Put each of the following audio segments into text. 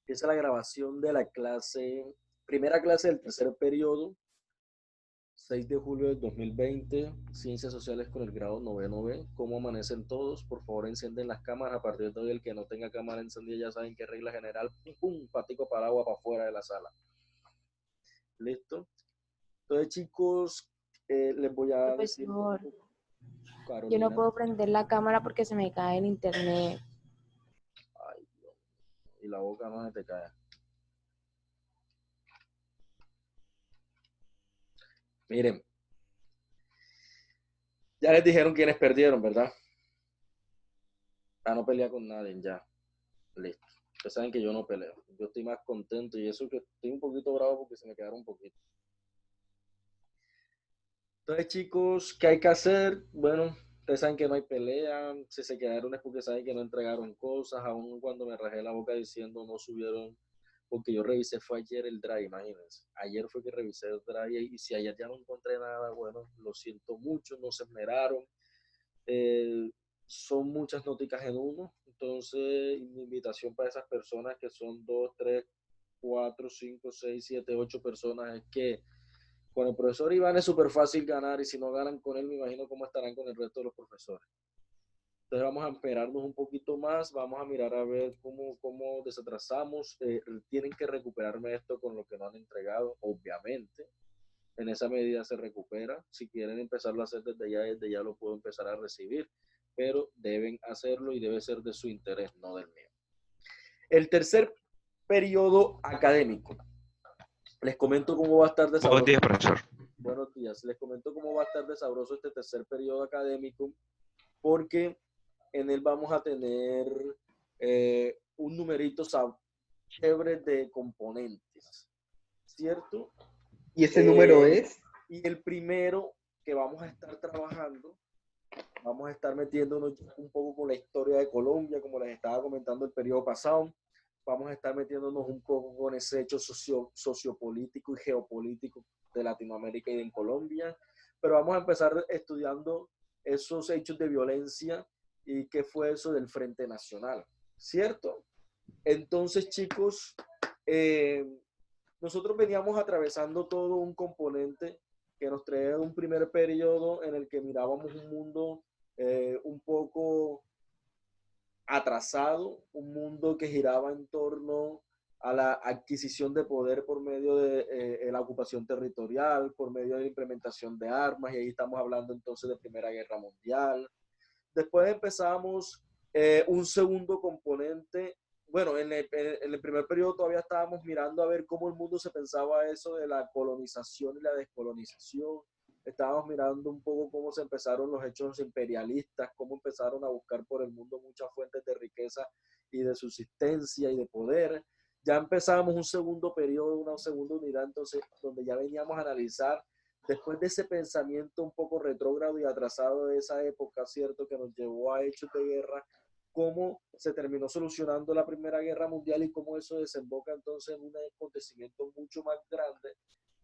Empieza la grabación de la clase, primera clase del tercer periodo, 6 de julio del 2020, Ciencias Sociales con el grado noveno B. ¿Cómo amanecen todos? Por favor, encienden las cámaras. A partir de hoy, el que no tenga cámara encendida ya saben qué regla general. Pum, pum, patico para agua para afuera de la sala. ¿Listo? Entonces, chicos, les voy a decir un Profesor, poco. yo no Carolina. puedo prender la cámara porque se me cae el internet. Ay, Dios, y la boca no se te cae. Miren, ya les dijeron quiénes perdieron, ¿verdad? A no pelear con nadie, ya. Listo. Ustedes saben que yo no peleo. Yo estoy más contento y eso que estoy un poquito bravo porque se me quedaron un poquito. Entonces, chicos, ¿qué hay que hacer? Bueno, ustedes saben que no hay pelea. Si se quedaron es porque saben que no entregaron cosas. Aún cuando me rajé la boca diciendo no subieron, porque yo revisé, fue ayer el drive, imagínense. Ayer fue que revisé el drive y si ayer ya no encontré nada, bueno, lo siento mucho, no se esmeraron. Eh, Son muchas noticas en uno. Entonces, mi invitación para esas personas que son 2, 3, 4, 5, 6, 7, 8 personas es que con el profesor Iván es súper fácil ganar y si no ganan con él, me imagino cómo estarán con el resto de los profesores. Entonces vamos a esperarnos un poquito más, vamos a mirar a ver cómo desatrasamos. Tienen que recuperarme esto con lo que no han entregado, obviamente. En esa medida se recupera. Si quieren empezarlo a hacer desde ya lo puedo empezar a recibir, pero deben hacerlo y debe ser de su interés, no del mío. El tercer periodo académico. Les comento cómo va a estar de Buen sabroso. día, profesor. Buenos días. Les comento cómo va a estar de sabroso este tercer periodo académico, porque en él vamos a tener un numerito chévere de componentes, ¿cierto? ¿Y ese número es? Y el primero que vamos a estar trabajando, vamos a estar metiéndonos un poco con la historia de Colombia, como les estaba comentando el periodo pasado. Vamos a estar metiéndonos un poco con ese hecho sociopolítico y geopolítico de Latinoamérica y de Colombia. Pero vamos a empezar estudiando esos hechos de violencia y qué fue eso del Frente Nacional, ¿cierto? Entonces, chicos, eh, nosotros veníamos atravesando todo un componente que nos traía un primer periodo en el que mirábamos un mundo un poco atrasado, un mundo que giraba en torno a la adquisición de poder por medio de la ocupación territorial, por medio de la implementación de armas, y ahí estamos hablando entonces de Primera Guerra Mundial. Después empezamos un segundo componente. Bueno, en el primer periodo todavía estábamos mirando a ver cómo el mundo se pensaba eso de la colonización y la descolonización. Estábamos mirando un poco cómo se empezaron los hechos imperialistas, cómo empezaron a buscar por el mundo muchas fuentes de riqueza y de subsistencia y de poder. Ya empezamos un segundo periodo, una segunda unidad, entonces, donde ya veníamos a analizar después de ese pensamiento un poco retrógrado y atrasado de esa época, ¿cierto? Que nos llevó a hechos de guerra, cómo se terminó solucionando la Primera Guerra Mundial y cómo eso desemboca entonces en un acontecimiento mucho más grande,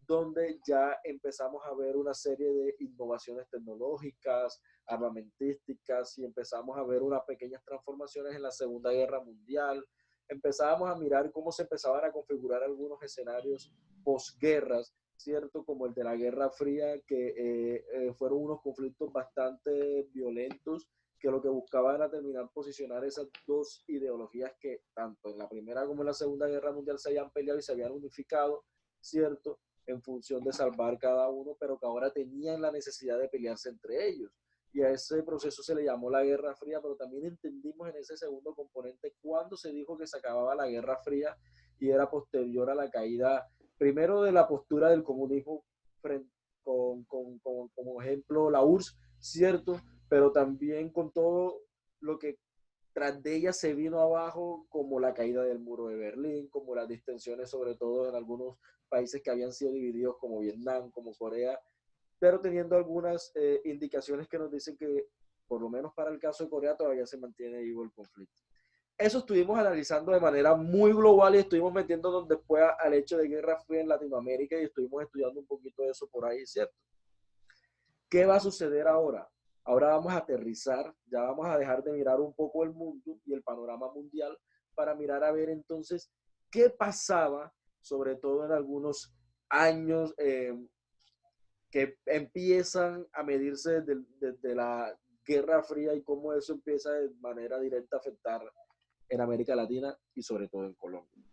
donde ya empezamos a ver una serie de innovaciones tecnológicas, armamentísticas, y empezamos a ver unas pequeñas transformaciones en la Segunda Guerra Mundial. Empezábamos a mirar cómo se empezaban a configurar algunos escenarios posguerras, ¿cierto? Como el de la Guerra Fría, que fueron unos conflictos bastante violentos, que lo que buscaban era terminar posicionar esas dos ideologías que tanto en la Primera como en la Segunda Guerra Mundial se habían peleado y se habían unificado, ¿cierto? En función de salvar cada uno, pero que ahora tenían la necesidad de pelearse entre ellos. Y a ese proceso se le llamó la Guerra Fría, pero también entendimos en ese segundo componente cuando se dijo que se acababa la Guerra Fría y era posterior a la caída primero de la postura del comunismo frente, como ejemplo la URSS, ¿cierto? Pero también con todo lo que tras de ella se vino abajo, como la caída del muro de Berlín, como las distensiones sobre todo en algunos países que habían sido divididos como Vietnam, como Corea, pero teniendo algunas indicaciones que nos dicen que por lo menos para el caso de Corea todavía se mantiene vivo el conflicto. Eso estuvimos analizando de manera muy global y estuvimos metiéndonos después al hecho de Guerra Fría en Latinoamérica y estuvimos estudiando un poquito de eso por ahí, ¿cierto? ¿Qué va a suceder ahora? Ahora vamos a aterrizar, ya vamos a dejar de mirar un poco el mundo y el panorama mundial para mirar a ver entonces ¿Qué pasaba, sobre todo en algunos años que empiezan a medirse desde la Guerra Fría y cómo eso empieza de manera directa a afectar en América Latina y sobre todo en Colombia?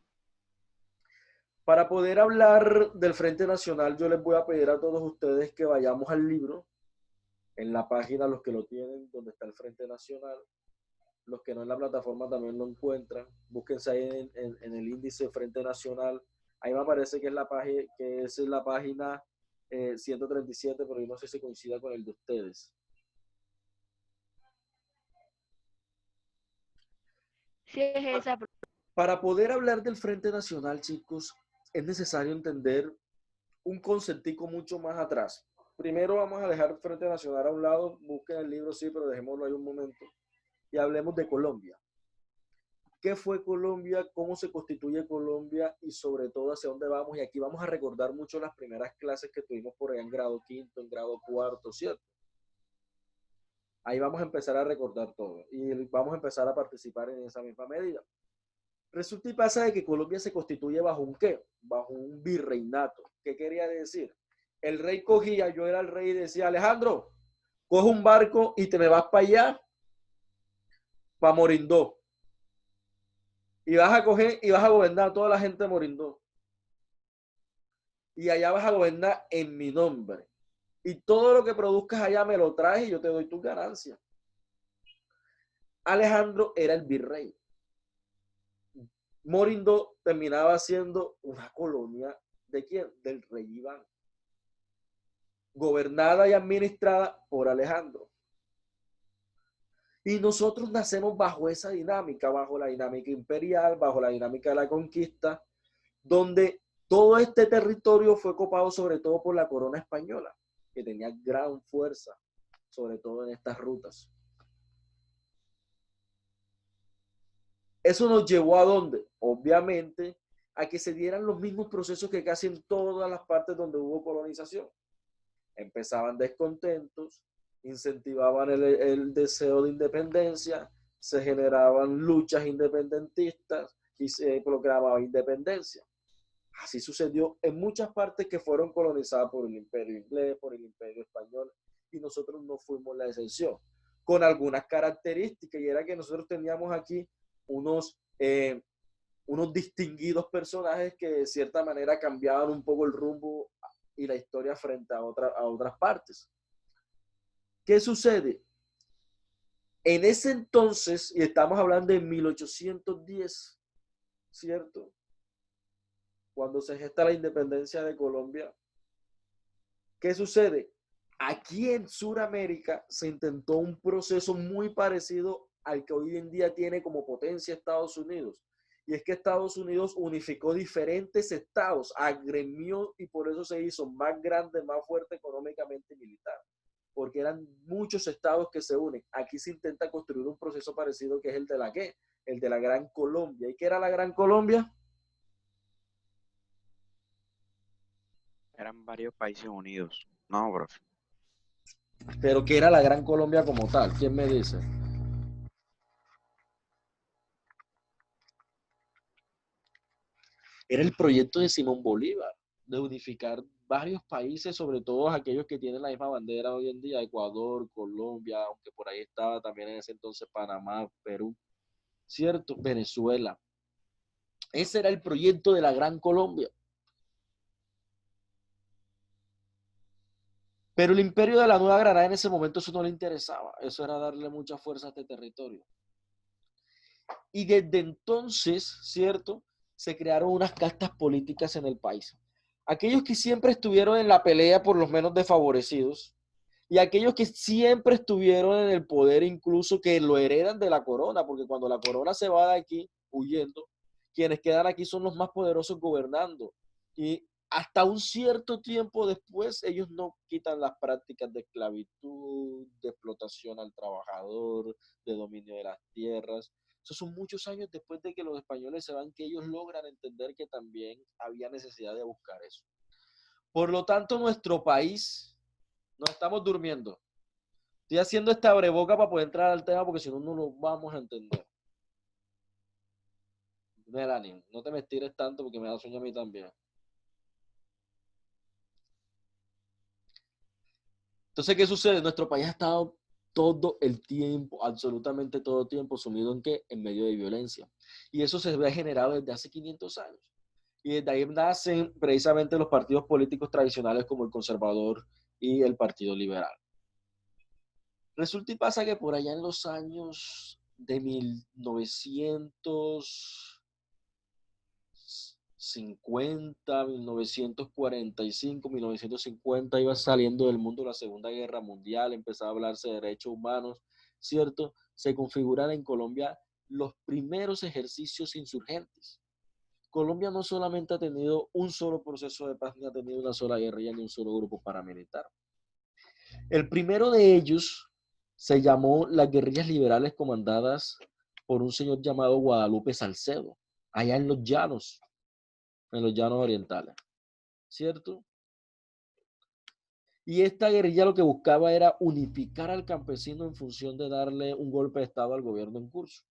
Para poder hablar del Frente Nacional, yo les voy a pedir a todos ustedes que vayamos al libro, en la página, los que lo tienen, donde está el Frente Nacional. Los que no en la plataforma también lo encuentran. Búsquense ahí en el índice Frente Nacional. Ahí me parece que es la página 137, pero yo no sé si coincida con el de ustedes. Sí, es esa. Para poder hablar del Frente Nacional, chicos, es necesario entender un conceptico mucho más atrás. Primero vamos a dejar el Frente Nacional a un lado, busquen el libro, sí, pero dejémoslo ahí un momento, y hablemos de Colombia. ¿Qué fue Colombia? ¿Cómo se constituye Colombia? Y sobre todo, ¿hacia dónde vamos? Y aquí vamos a recordar mucho las primeras clases que tuvimos por allá en grado quinto, en grado cuarto, ¿cierto? Ahí vamos a empezar a recordar todo y vamos a empezar a participar en esa misma medida. Resulta y pasa de que Colombia se constituye bajo un ¿qué? Bajo un virreinato. ¿Qué quería decir? El rey cogía, yo era el rey y decía, Alejandro, coge un barco y te me vas para allá, para Morindó. Y vas a coger y vas a gobernar a toda la gente de Morindó. Y allá vas a gobernar en mi nombre. Y todo lo que produzcas allá me lo traes y yo te doy tus ganancias. Alejandro era el virrey. Morindó terminaba siendo una colonia ¿de quién? Del rey Iván. Gobernada y administrada por Alejandro. Y nosotros nacemos bajo esa dinámica, bajo la dinámica imperial, bajo la dinámica de la conquista, donde todo este territorio fue copado sobre todo por la corona española, que tenía gran fuerza, sobre todo en estas rutas. Eso nos llevó ¿a dónde? Obviamente, a que se dieran los mismos procesos que casi en todas las partes donde hubo colonización. Empezaban descontentos, incentivaban el deseo de independencia, se generaban luchas independentistas y se proclamaba independencia. Así sucedió en muchas partes que fueron colonizadas por el imperio inglés, por el imperio español, y nosotros no fuimos la excepción, con algunas características, y era que nosotros teníamos aquí unos distinguidos personajes que de cierta manera cambiaban un poco el rumbo y la historia frente a otras partes. ¿Qué sucede? En ese entonces, y estamos hablando de 1810, ¿cierto? Cuando se gesta la independencia de Colombia, ¿qué sucede? Aquí en Sudamérica se intentó un proceso muy parecido al que hoy en día tiene como potencia Estados Unidos. Y es que Estados Unidos unificó diferentes estados, agremió y por eso se hizo más grande, más fuerte económicamente y militar. Porque eran muchos estados que se unen. Aquí se intenta construir un proceso parecido que es el de la ¿qué? El de la Gran Colombia. ¿Y qué era la Gran Colombia? Eran varios países unidos. No, profe. Pero ¿qué era la Gran Colombia como tal? ¿Quién me dice? Era el proyecto de Simón Bolívar, de unificar varios países, sobre todo aquellos que tienen la misma bandera hoy en día, Ecuador, Colombia, aunque por ahí estaba también en ese entonces Panamá, Perú, ¿cierto? Venezuela. Ese era el proyecto de la Gran Colombia. Pero el imperio de la Nueva Granada en ese momento eso no le interesaba, eso era darle mucha fuerza a este territorio. Y desde entonces, ¿cierto? Se crearon unas castas políticas en el país. Aquellos que siempre estuvieron en la pelea por los menos desfavorecidos y aquellos que siempre estuvieron en el poder, incluso que lo heredan de la corona, porque cuando la corona se va de aquí huyendo, quienes quedan aquí son los más poderosos gobernando. Y hasta un cierto tiempo después, ellos no quitan las prácticas de esclavitud, de explotación al trabajador, de dominio de las tierras. Esos son muchos años después de que los españoles se van, que ellos logran entender que también había necesidad de buscar eso. Por lo tanto, nuestro país, nos estamos durmiendo. Estoy haciendo esta abreboca para poder entrar al tema porque si no, no lo vamos a entender. Melanie, no te me estires tanto porque me da sueño a mí también. Entonces, ¿qué sucede? Nuestro país ha estado todo el tiempo, absolutamente todo el tiempo, sumido en qué? En medio de violencia. Y eso se ve generado desde hace 500 años. Y desde ahí nacen precisamente los partidos políticos tradicionales como el conservador y el Partido Liberal. Resulta y pasa que por allá en los años de 1950, 1945, 1950 iba saliendo del mundo la Segunda Guerra Mundial, empezaba a hablarse de derechos humanos, ¿cierto? Se configuran en Colombia los primeros ejercicios insurgentes. Colombia no solamente ha tenido un solo proceso de paz, ni ha tenido una sola guerrilla, ni un solo grupo paramilitar. El primero de ellos se llamó las guerrillas liberales comandadas por un señor llamado Guadalupe Salcedo, allá en los llanos orientales, ¿cierto? Y esta guerrilla lo que buscaba era unificar al campesino en función de darle un golpe de Estado al gobierno en curso.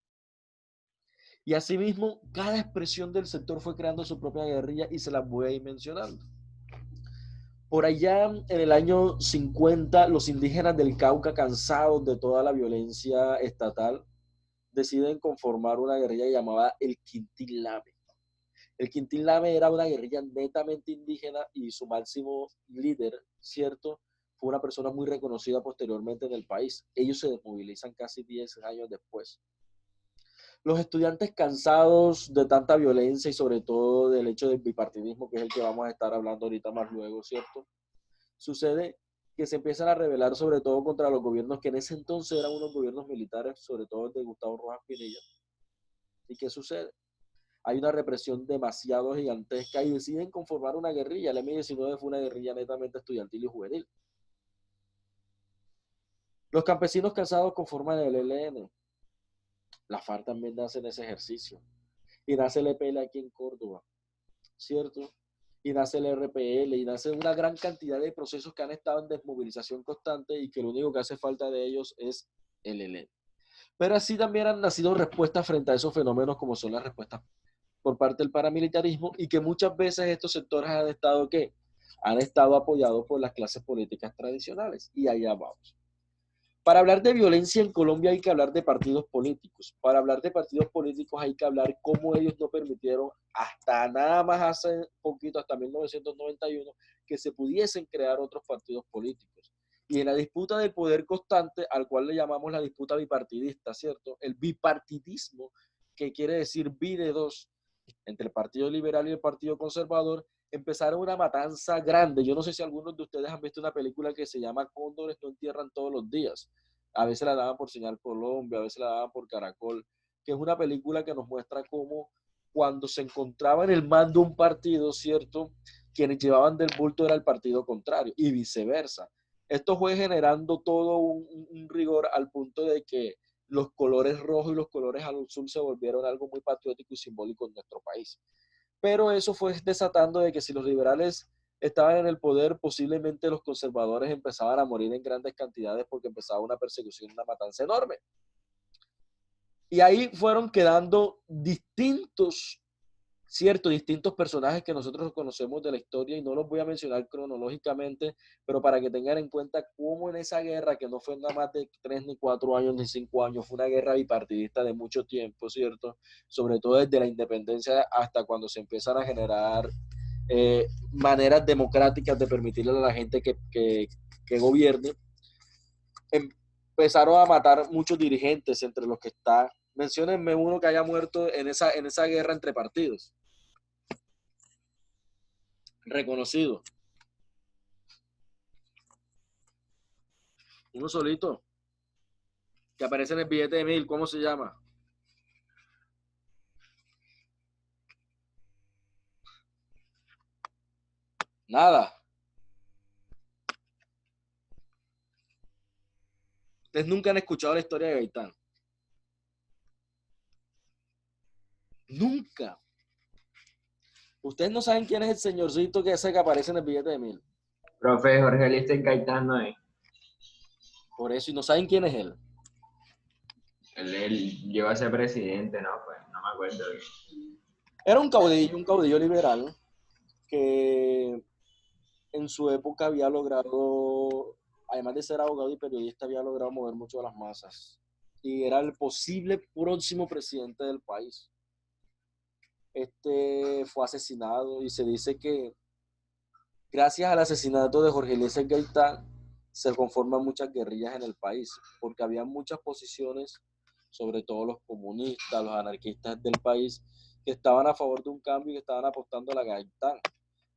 Y asimismo, cada expresión del sector fue creando su propia guerrilla y se las voy a ir mencionando. Por allá en el año 50, los indígenas del Cauca, cansados de toda la violencia estatal, deciden conformar una guerrilla llamada el Quintín Lame. El Quintín Lame era una guerrilla netamente indígena y su máximo líder, ¿cierto? Fue una persona muy reconocida posteriormente en el país. Ellos se desmovilizan casi 10 años después. Los estudiantes cansados de tanta violencia y sobre todo del hecho del bipartidismo, que es el que vamos a estar hablando ahorita más luego, ¿cierto? Sucede que se empiezan a rebelar sobre todo contra los gobiernos que en ese entonces eran unos gobiernos militares, sobre todo el de Gustavo Rojas Pinilla. ¿Y qué sucede? Hay una represión demasiado gigantesca y deciden conformar una guerrilla. El M-19 fue una guerrilla netamente estudiantil y juvenil. Los campesinos cansados conforman el ELN. La FARC también nace en ese ejercicio. Y nace el EPL aquí en Córdoba, ¿cierto? Y nace el RPL, y nace una gran cantidad de procesos que han estado en desmovilización constante y que lo único que hace falta de ellos es el ELN. Pero así también han nacido respuestas frente a esos fenómenos como son las respuestas por parte del paramilitarismo y que muchas veces estos sectores han estado, ¿qué? Han estado apoyados por las clases políticas tradicionales. Y allá vamos. Para hablar de violencia en Colombia hay que hablar de partidos políticos. Para hablar de partidos políticos hay que hablar cómo ellos no permitieron hasta nada más hace poquito, hasta 1991, que se pudiesen crear otros partidos políticos. Y en la disputa del poder constante, al cual le llamamos la disputa bipartidista, ¿cierto? El bipartidismo, que quiere decir bi de dos, entre el Partido Liberal y el Partido Conservador, empezaron una matanza grande. Yo no sé si algunos de ustedes han visto una película que se llama Cóndores no entierran todos los días. A veces la daban por Señal Colombia, a veces la daban por Caracol, que es una película que nos muestra cómo cuando se encontraba en el mando un partido, ¿cierto? Quienes llevaban del bulto era el partido contrario y viceversa. Esto fue generando todo un rigor al punto de que los colores rojos y los colores azul se volvieron algo muy patriótico y simbólico en nuestro país. Pero eso fue desatando de que si los liberales estaban en el poder, posiblemente los conservadores empezaban a morir en grandes cantidades porque empezaba una persecución, una matanza enorme. Y ahí fueron quedando distintos personajes que nosotros conocemos de la historia y no los voy a mencionar cronológicamente, pero para que tengan en cuenta cómo en esa guerra, que no fue nada más de 3 ni 4 años ni 5 años, fue una guerra bipartidista de mucho tiempo, ¿cierto? Sobre todo desde la independencia hasta cuando se empiezan a generar maneras democráticas de permitirle a la gente que gobierne. Empezaron a matar muchos dirigentes, entre los que está, menciónenme uno que haya muerto en esa guerra entre partidos. Reconocido. Uno solito. Que aparece en el billete de 1000. ¿Cómo se llama? Nada. Ustedes nunca han escuchado la historia de Gaitán. Nunca. Ustedes no saben quién es el señorcito que aparece en el billete de 1000. Profe, Jorge Lister Gaitán no es. Por eso, y no saben quién es él. Él llegó a ser presidente, no, pues, no me acuerdo bien. Era un caudillo liberal que en su época había logrado, además de ser abogado y periodista, había logrado mover mucho a las masas. Y era el posible próximo presidente del país. Este fue asesinado y se dice que gracias al asesinato de Jorge Eliezer Gaitán se conforman muchas guerrillas en el país, porque había muchas posiciones, sobre todo los comunistas, los anarquistas del país, que estaban a favor de un cambio y que estaban apostando a la Gaitán.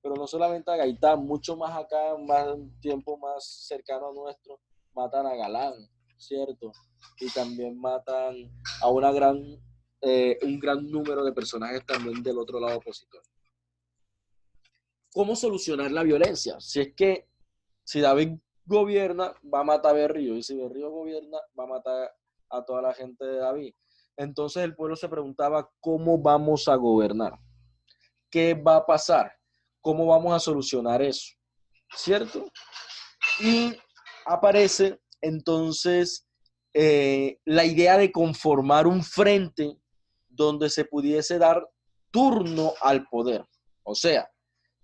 Pero no solamente a Gaitán, mucho más acá, más un tiempo más cercano a nuestro, matan a Galán, ¿cierto? Y también matan a un gran número de personajes también del otro lado opositor. ¿Cómo solucionar la violencia? Si David gobierna, va a matar a Berrío, y si Berrío gobierna, va a matar a toda la gente de David. Entonces el pueblo se preguntaba, ¿cómo vamos a gobernar? ¿Qué va a pasar? ¿Cómo vamos a solucionar eso? ¿Cierto? Y aparece entonces la idea de conformar un frente donde se pudiese dar turno al poder. O sea,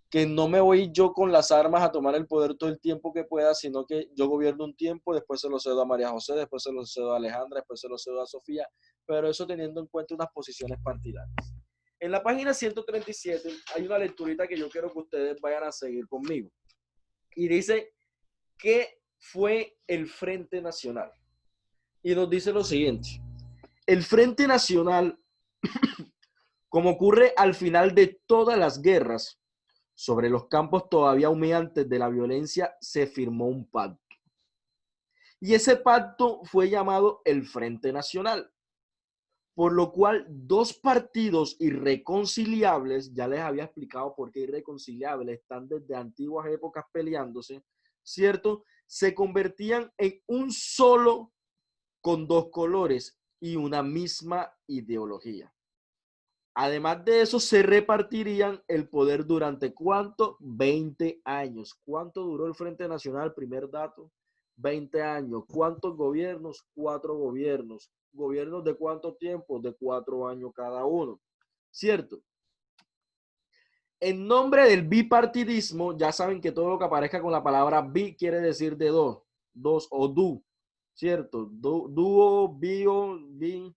que no me voy yo con las armas a tomar el poder todo el tiempo que pueda, sino que yo gobierno un tiempo, después se lo cedo a María José, después se lo cedo a Alejandra, después se lo cedo a Sofía, pero eso teniendo en cuenta unas posiciones partidarias. En la página 137 hay una lecturita que yo quiero que ustedes vayan a seguir conmigo. Y dice, ¿qué fue el Frente Nacional? Y nos dice lo siguiente. El Frente Nacional, como ocurre al final de todas las guerras, sobre los campos todavía humeantes de la violencia, se firmó un pacto. Y ese pacto fue llamado el Frente Nacional, por lo cual dos partidos irreconciliables, ya les había explicado por qué irreconciliables, están desde antiguas épocas peleándose, ¿cierto? Se convertían en un solo con dos colores y una misma ideología. Además de eso, se repartirían el poder durante ¿cuánto? 20 años. ¿Cuánto duró el Frente Nacional? Primer dato, 20 años. ¿Cuántos gobiernos? 4 gobiernos. ¿Gobiernos de cuánto tiempo? De 4 años cada uno. ¿Cierto? En nombre del bipartidismo, ya saben que todo lo que aparezca con la palabra bi quiere decir de dos. Dos o du. ¿Cierto? Dúo, bio, bi.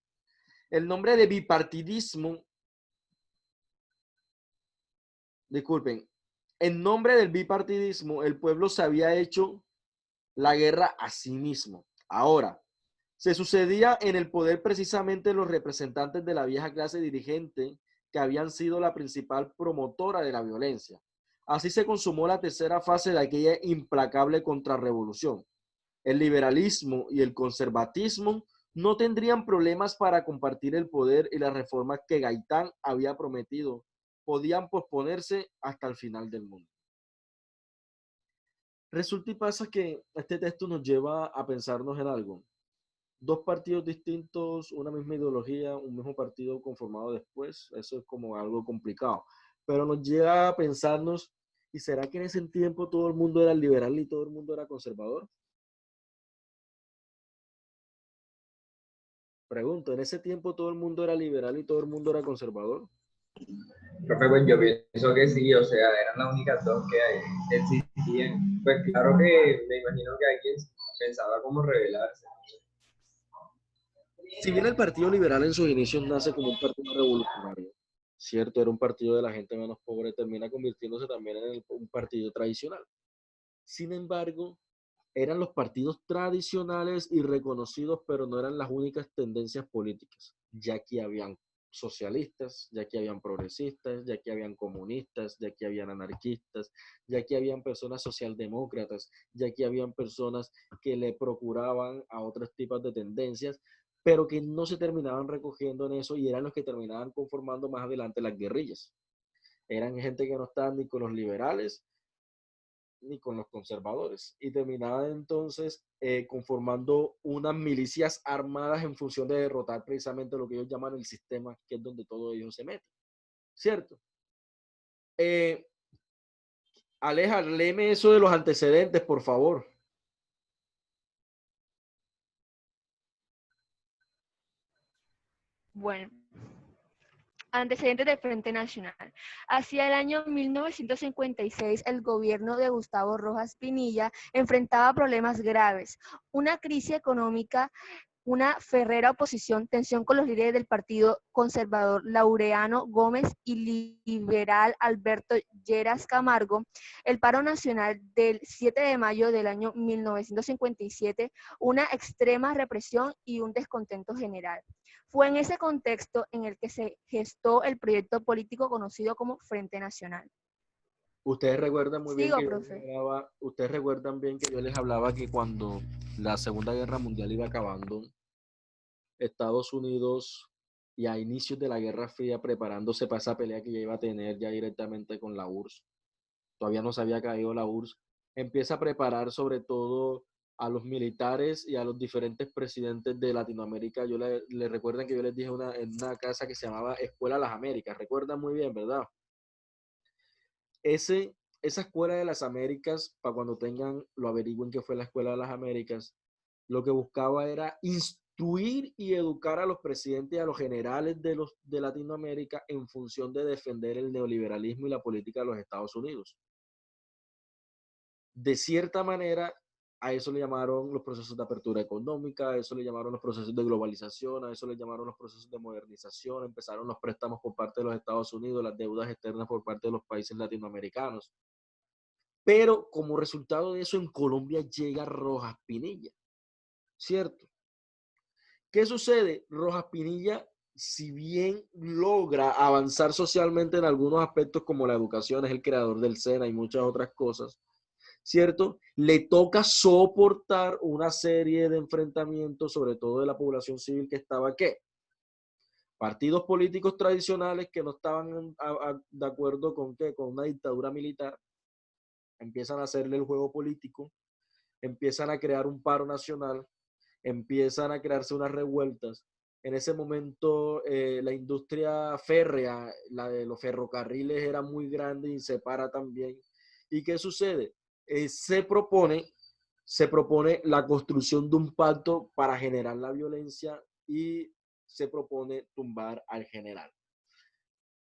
El nombre de bipartidismo, disculpen, en nombre del bipartidismo, el pueblo se había hecho la guerra a sí mismo. Ahora, se sucedía en el poder precisamente los representantes de la vieja clase dirigente que habían sido la principal promotora de la violencia. Así se consumó la tercera fase de aquella implacable contrarrevolución. El liberalismo y el conservatismo no tendrían problemas para compartir el poder, y las reformas que Gaitán había prometido podían posponerse hasta el final del mundo. Resulta y pasa que este texto nos lleva a pensarnos en algo. Dos partidos distintos, una misma ideología, un mismo partido conformado después, eso es como algo complicado. Pero nos lleva a pensarnos, ¿y será que en ese tiempo todo el mundo era liberal y todo el mundo era conservador? Pregunto, ¿en ese tiempo todo el mundo era liberal y todo el mundo era conservador? Profe, pues yo pienso que sí, o sea, eran las únicas dos que existían. Pues claro que me imagino que alguien pensaba como rebelarse. Si bien el Partido Liberal en sus inicios nace como un partido revolucionario, cierto, era un partido de la gente menos pobre, termina convirtiéndose también en un partido tradicional. Sin embargo, eran los partidos tradicionales y reconocidos, pero no eran las únicas tendencias políticas, ya que habían socialistas, ya que habían progresistas, ya que habían comunistas, ya que habían anarquistas, ya que habían personas socialdemócratas, ya que habían personas que le procuraban a otros tipos de tendencias, pero que no se terminaban recogiendo en eso, y eran los que terminaban conformando más adelante las guerrillas. Eran gente que no estaban ni con los liberales ni con los conservadores, y terminaban entonces conformando unas milicias armadas en función de derrotar precisamente lo que ellos llaman el sistema, que es donde todos ellos se meten, ¿cierto? Eh, Aleja, léeme eso de los antecedentes, por favor. Bueno, Antecedentes del Frente Nacional. Hacia el año 1956, el gobierno de Gustavo Rojas Pinilla enfrentaba problemas graves, una crisis económica, una férrea oposición, tensión con los líderes del Partido Conservador Laureano Gómez y liberal Alberto Lleras Camargo, el paro nacional del 7 de mayo del año 1957, una extrema represión y un descontento general. Fue en ese contexto en el que se gestó el proyecto político conocido como Frente Nacional. Ustedes recuerdan muy bien Sigo, que profe. ustedes recuerdan bien que yo les hablaba que cuando la Segunda Guerra Mundial iba acabando, Estados Unidos y a inicios de la Guerra Fría preparándose para esa pelea que ya iba a tener ya directamente con la URSS, todavía no se había caído la URSS, empieza a preparar sobre todo a los militares y a los diferentes presidentes de Latinoamérica. Yo le recuerdan que yo les dije en una casa que se llamaba Escuela Las Américas, recuerdan muy bien, ¿verdad? Esa Escuela de las Américas, para cuando tengan, lo averigüen que fue la Escuela de las Américas, lo que buscaba era instruir y educar a los presidentes y a los generales de Latinoamérica en función de defender el neoliberalismo y la política de los Estados Unidos. De cierta manera, a eso le llamaron los procesos de apertura económica, a eso le llamaron los procesos de globalización, a eso le llamaron los procesos de modernización, empezaron los préstamos por parte de los Estados Unidos, las deudas externas por parte de los países latinoamericanos. Pero como resultado de eso, en Colombia llega Rojas Pinilla, ¿cierto? ¿Qué sucede? Rojas Pinilla, si bien logra avanzar socialmente en algunos aspectos como la educación, es el creador del SENA y muchas otras cosas, ¿cierto? Le toca soportar una serie de enfrentamientos, sobre todo de la población civil que estaba, ¿qué? Partidos políticos tradicionales que no estaban de acuerdo con, ¿qué? Con una dictadura militar, empiezan a hacerle el juego político, empiezan a crear un paro nacional, empiezan a crearse unas revueltas. En ese momento la industria férrea, la de los ferrocarriles, era muy grande y se para también. ¿Y qué sucede? Se propone la construcción de un pacto para generar la violencia y se propone tumbar al general.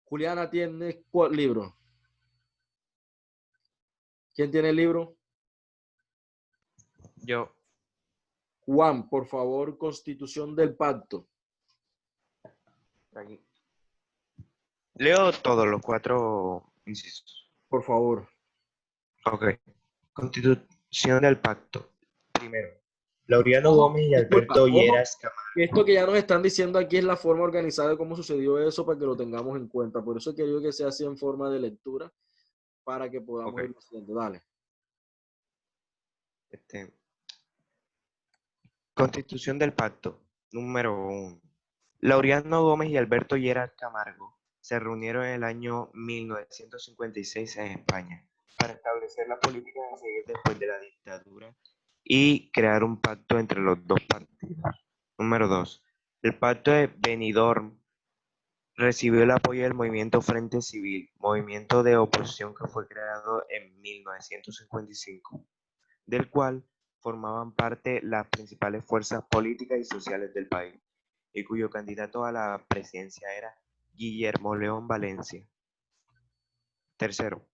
Juliana, ¿tienes cuál libro? ¿Quién tiene el libro? Yo, Juan, por favor, Constitución del Pacto. aquí. Leo todos los 4 incisos. Por favor. Ok. Constitución del Pacto. Primero, Laureano Gómez y Alberto Lleras Camargo. Esto que ya nos están diciendo aquí es la forma organizada de cómo sucedió eso para que lo tengamos en cuenta. Por eso quería que sea así en forma de lectura para que podamos ir haciendo. Dale. Constitución del Pacto. Número 1. Laureano Gómez y Alberto Lleras Camargo se reunieron en el año 1956 en España para establecer la política a seguir después de la dictadura y crear un pacto entre los dos partidos. Número 2. El pacto de Benidorm recibió el apoyo del movimiento Frente Civil, movimiento de oposición que fue creado en 1955, del cual formaban parte las principales fuerzas políticas y sociales del país, y cuyo candidato a la presidencia era Guillermo León Valencia. Tercero,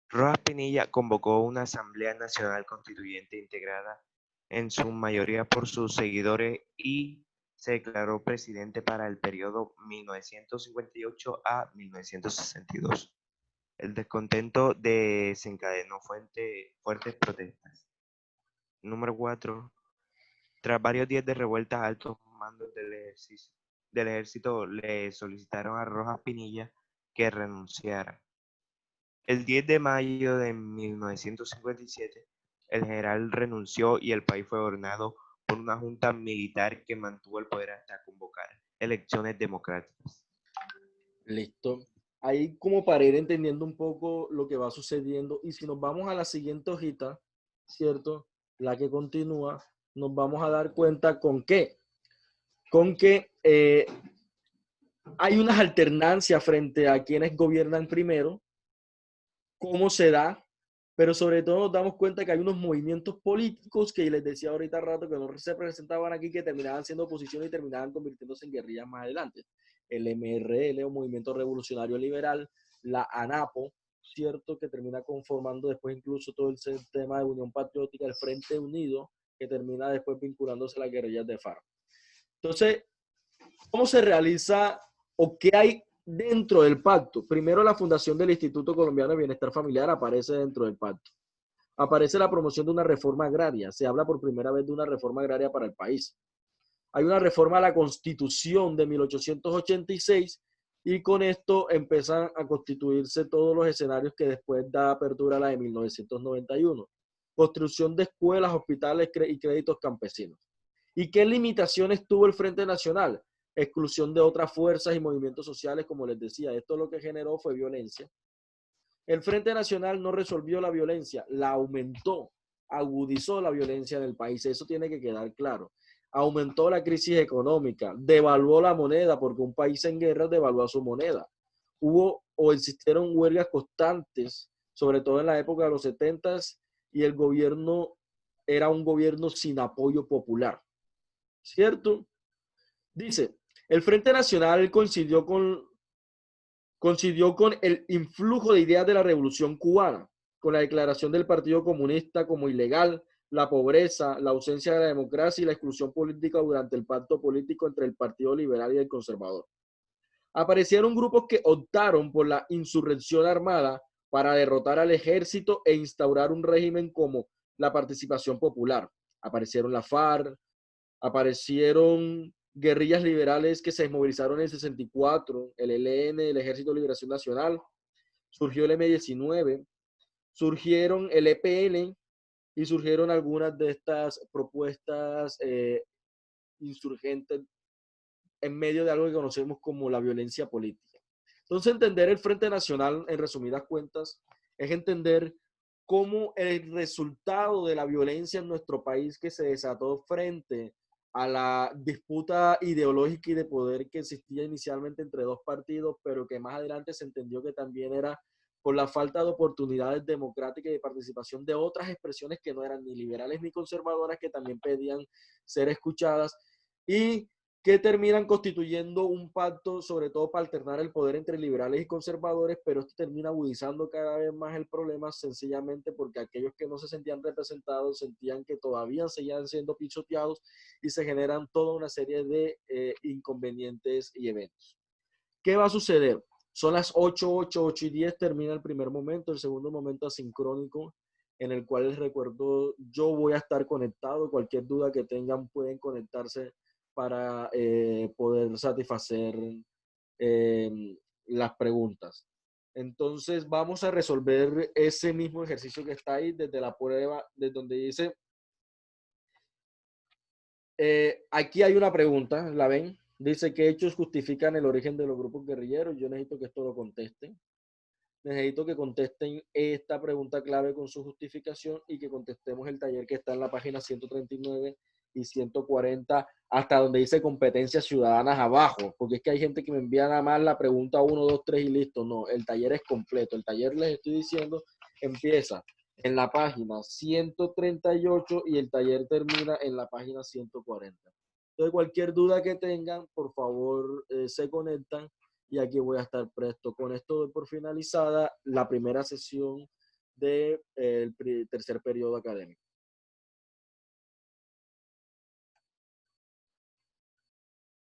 Rojas Pinilla convocó una Asamblea Nacional Constituyente integrada en su mayoría por sus seguidores y se declaró presidente para el periodo 1958 a 1962. El descontento desencadenó fuertes protestas. Número 4. Tras varios días de revueltas, altos mandos del ejército le solicitaron a Rojas Pinilla que renunciara. El 10 de mayo de 1957, el general renunció y el país fue gobernado por una junta militar que mantuvo el poder hasta convocar elecciones democráticas. Listo. Ahí como para ir entendiendo un poco lo que va sucediendo. Y si nos vamos a la siguiente hojita, ¿cierto? La que continúa, nos vamos a dar cuenta con que hay unas alternancias frente a quienes gobiernan primero, cómo se da, pero sobre todo nos damos cuenta que hay unos movimientos políticos que les decía ahorita rato que no se presentaban aquí, que terminaban siendo oposición y terminaban convirtiéndose en guerrillas más adelante. el MRL o Movimiento Revolucionario Liberal, la ANAPO, ¿cierto? Que termina conformando después incluso todo el sistema de Unión Patriótica, el Frente Unido, que termina después vinculándose a las guerrillas de FARC. Entonces, ¿cómo se realiza o qué hay dentro del pacto? Primero, la fundación del Instituto Colombiano de Bienestar Familiar aparece dentro del pacto. Aparece la promoción de una reforma agraria. Se habla por primera vez de una reforma agraria para el país. Hay una reforma a la Constitución de 1886 y con esto empiezan a constituirse todos los escenarios que después da apertura a la de 1991. Construcción de escuelas, hospitales y créditos campesinos. ¿Y qué limitaciones tuvo el Frente Nacional? Exclusión de otras fuerzas y movimientos sociales, como les decía. Esto lo que generó fue violencia. El Frente Nacional no resolvió la violencia, la aumentó, agudizó la violencia en el país. Eso tiene que quedar claro. Aumentó la crisis económica, devaluó la moneda, porque un país en guerra devalúa su moneda. Hubo o existieron huelgas constantes, sobre todo en la época de los 70s, y el gobierno era un gobierno sin apoyo popular. ¿Cierto? Dice, el Frente Nacional coincidió con el influjo de ideas de la Revolución Cubana, con la declaración del Partido Comunista como ilegal, la pobreza, la ausencia de la democracia y la exclusión política durante el pacto político entre el Partido Liberal y el Conservador. Aparecieron grupos que optaron por la insurrección armada para derrotar al ejército e instaurar un régimen como la participación popular. Aparecieron la FARC, aparecieron guerrillas liberales que se movilizaron en el 64, el ELN, el Ejército de Liberación Nacional, surgió el M-19, surgieron el EPN y surgieron algunas de estas propuestas insurgentes en medio de algo que conocemos como la violencia política. Entonces, entender el Frente Nacional, en resumidas cuentas, es entender cómo el resultado de la violencia en nuestro país que se desató frente a la disputa ideológica y de poder que existía inicialmente entre dos partidos, pero que más adelante se entendió que también era por la falta de oportunidades democráticas y de participación de otras expresiones que no eran ni liberales ni conservadoras, que también pedían ser escuchadas, y que terminan constituyendo un pacto, sobre todo para alternar el poder entre liberales y conservadores, pero esto termina agudizando cada vez más el problema, sencillamente porque aquellos que no se sentían representados sentían que todavía seguían siendo pisoteados y se generan toda una serie de inconvenientes y eventos. ¿Qué va a suceder? Son las 8:10, termina el primer momento, el segundo momento asincrónico, en el cual les recuerdo, yo voy a estar conectado, cualquier duda que tengan pueden conectarse para poder satisfacer las preguntas. Entonces vamos a resolver ese mismo ejercicio que está ahí desde la prueba, desde donde dice, aquí hay una pregunta, ¿la ven? Dice, ¿qué hechos justifican el origen de los grupos guerrilleros? Yo necesito que esto lo contesten. Necesito que contesten esta pregunta clave con su justificación y que contestemos el taller que está en la página 139 y 140, hasta donde dice competencias ciudadanas abajo, porque es que hay gente que me envía nada más la pregunta 1, 2, 3 y listo. No, el taller es completo. El taller, les estoy diciendo, empieza en la página 138 y el taller termina en la página 140. Entonces, cualquier duda que tengan, por favor, se conectan y aquí voy a estar presto. Con esto doy por finalizada la primera sesión del tercer periodo académico.